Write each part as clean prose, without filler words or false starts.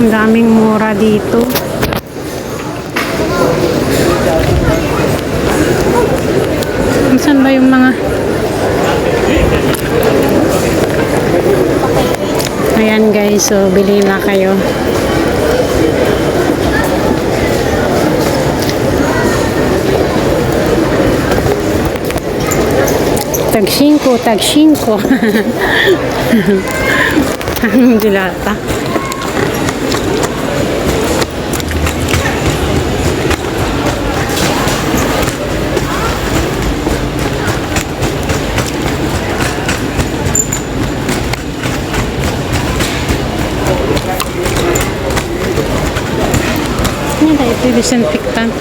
Ang daming mura dito. Saan ba yung mga... Ayan guys, so bili na kayo. Tag 5, tag 5. Ang dilata. Ano tayo? Ito yung disinfectant.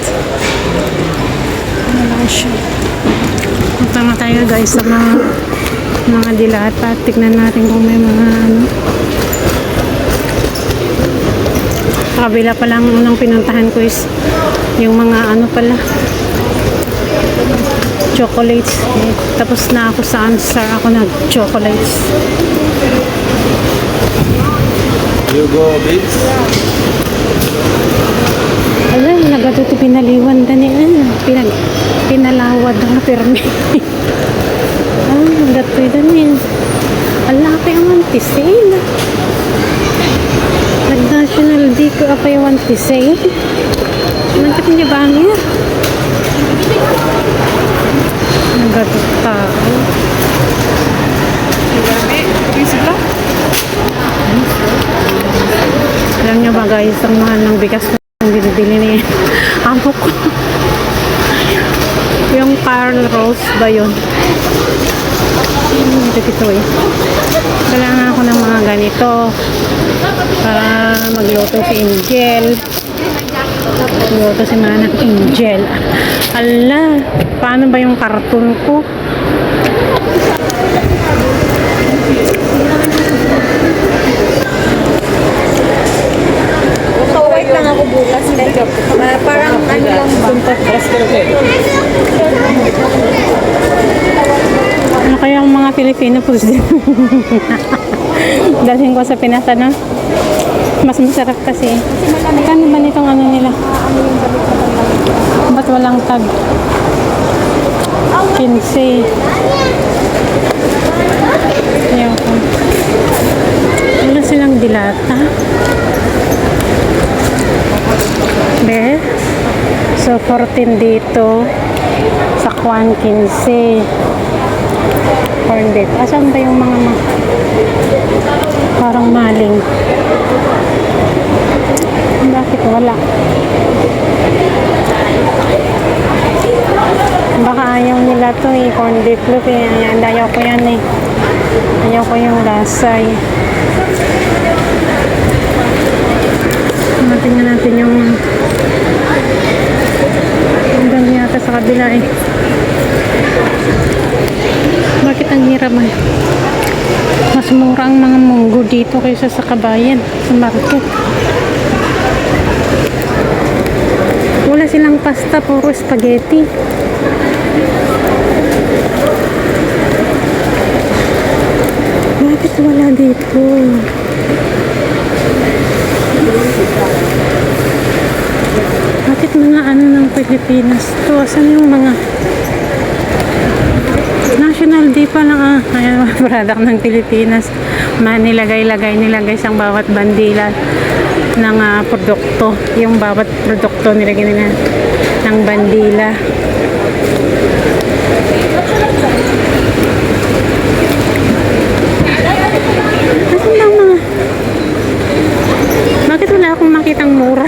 Ano lang siya? Punta na tayo guys sa mga dilata. Tignan natin kung may mga ano. Kabila pa lang unang pinuntahan ko is yung mga ano pala. Chocolates. Tapos na ako sa Ansar. Ako nag-chocolates. You go, babes? Ala, nagatuto pinaliwan dani pinalawad ang permi. Nagatuto dani. Ala, pa yung anti-sale. Nag-national day ko pa yung anti-sale. Nagkata niya ba niya? Nagatuto tao. Alam niyo ba guys, ang mahal ng bigas ang binibili ni amo ko. Yung Carl Rose ba yun? Ito eh. Kailangan ako ng mga ganito para magluto si Angel. Magluto si Manang Angel. Ala, paano ba yung karton ko? Wait lang ako bukas. Parang ano lang ba? Ano kaya ang mga Pilipino po dalhin ko sa Pinas, ano? Mas masarap kasi. Kano ba nitong ano nila? Ba't walang tag? 15. Ayaw ko. Wala silang dilata. There. So, 14 dito. Sa Kwan 15. Corn beef. Asan ba yung mga parang maling? Bakit wala? Baka ayaw nila to eh. Corn beef look eh. Ayan, ayaw ko yan eh. Ayaw ko yung lasay. Tingnan natin yung hanggang yata sa kabila eh. Bakit ang hirap man? Mas mura ang mga munggo dito kaysa sa kabayan, sa market. Wala silang pasta, puro spaghetti. Bakit wala dito? Bakit mga ano ng Pilipinas to? Asan yung mga National Day pa lang ayan, product ng Pilipinas. Nilagay sa bawat bandila ng produkto. Yung bawat produkto nilagay nila ng bandila. Asan lang mga bakit wala akong makitang mura?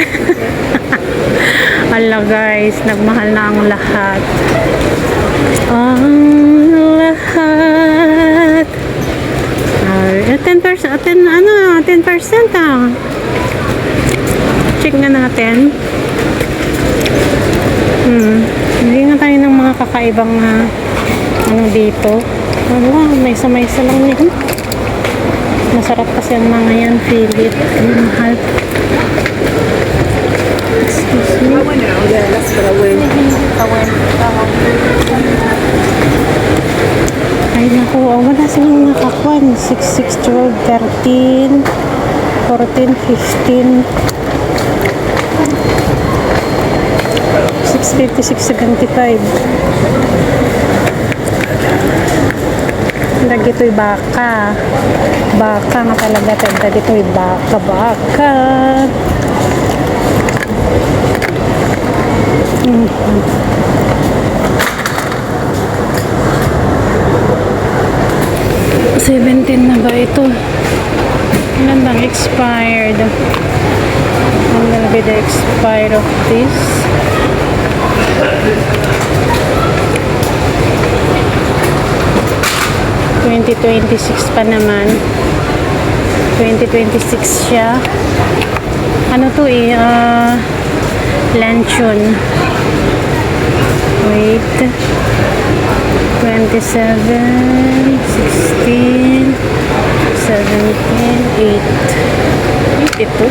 Hala guys, nagmahal na ang lahat. Ang lahat. 10% ano, 10% Check nga natin. Hindi nga tayo ng mga kakaibang ano dito. Wala, may isa lang yun. Masarap kasi ang mga yan, Philip. Mahal. Excuse me. Ay naku, wala silang nakakuan. 6, 6, 12, 13. 14, 15, 650, 675. Lagi ito'y baka. Baka nga talaga. Lagi ito'y baka. Baka. Mm. 17 na ba ito? Ilan bang expired? When will be the expired of this? ...2026 pa naman. 2026 siya. Ano to eh? Luncheon. Wait. 27, 16, 17, 8. Ito.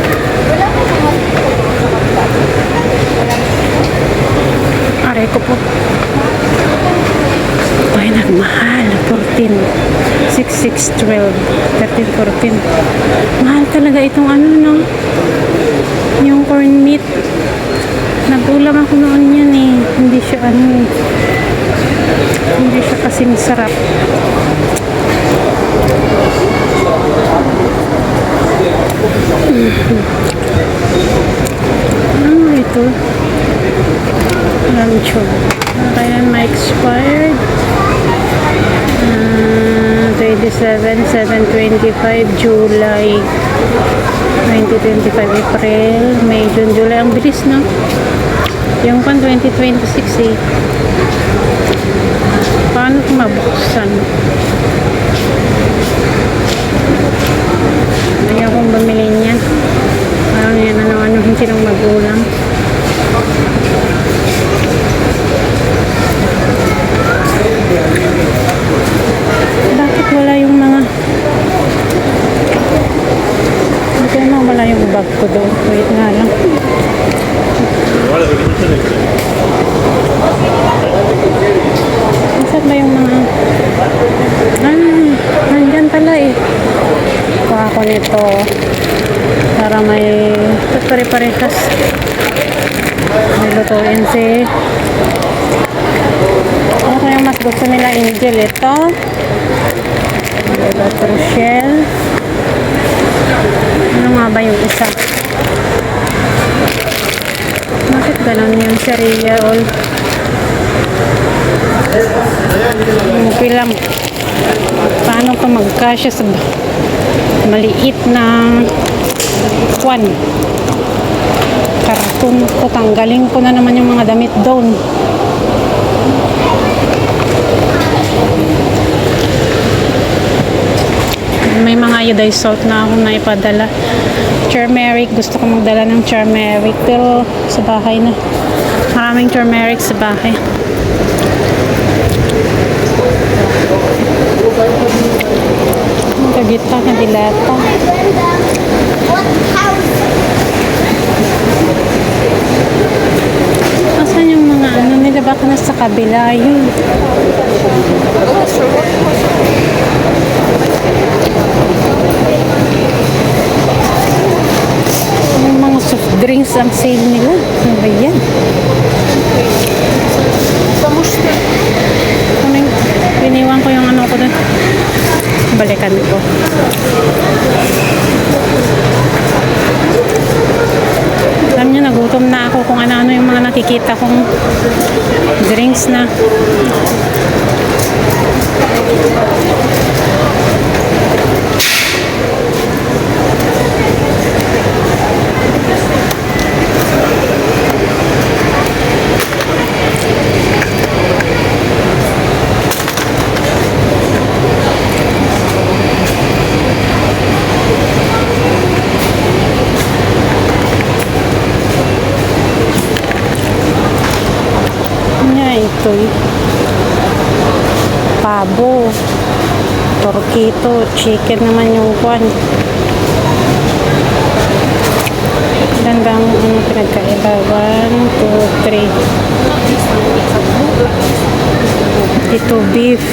Aray ko po. Ay, nagmahal. 14. 6, 6, 12. 13, 14. Mahal talaga itong ano, no? Yung corn meat. Nagulang ako noon yan eh. Hindi siya ano eh. Hindi siya kasing sarap. Ano ito? Luncheon. Kaya ma-expired. 27, 725, July 2025, April, May, June, July. Ang bilis, no? Yung pan 2026 eh. Paano ito mabuksan? Ayaw kong bumili niyan. Parang yan ano-ano silang magulang. Bakit wala yung mga... Bakit naman wala yung bag ko doon? Wait nga lang. Saan ba yung mga... nandyan pala eh. Kuha ko nito. Para may... pare-parehas. May lutuin si... Ano ko yung mas gusto nila, Angel? Ito. Rochelle. Ano nga ba yung isa? Bakit ganun yung cereal? Okay lang. Paano ka magkasya sa maliit na kwan? Karton ko. Tanggalin ko na naman yung mga damit doon. May mga iodized salt na akong naipadala. Turmeric. Gusto ko magdala ng turmeric. Pero sa bahay na. Maraming turmeric sa bahay. Kagita na dilata. Asan yung mga ano nila? Baka nasa kabila yun. Yung mga soft drinks ang sale nila. Ano ba yan? Iniwan ko yung ano ko doon. Balikan ko. Alam niyo, nagutom na ako kung ano-ano yung mga nakikita kong drinks na. Ito pabo, torquito, chicken naman yung kwan. Ilan ba ang pinagkaiba? 1, 2, 3. Ito beef.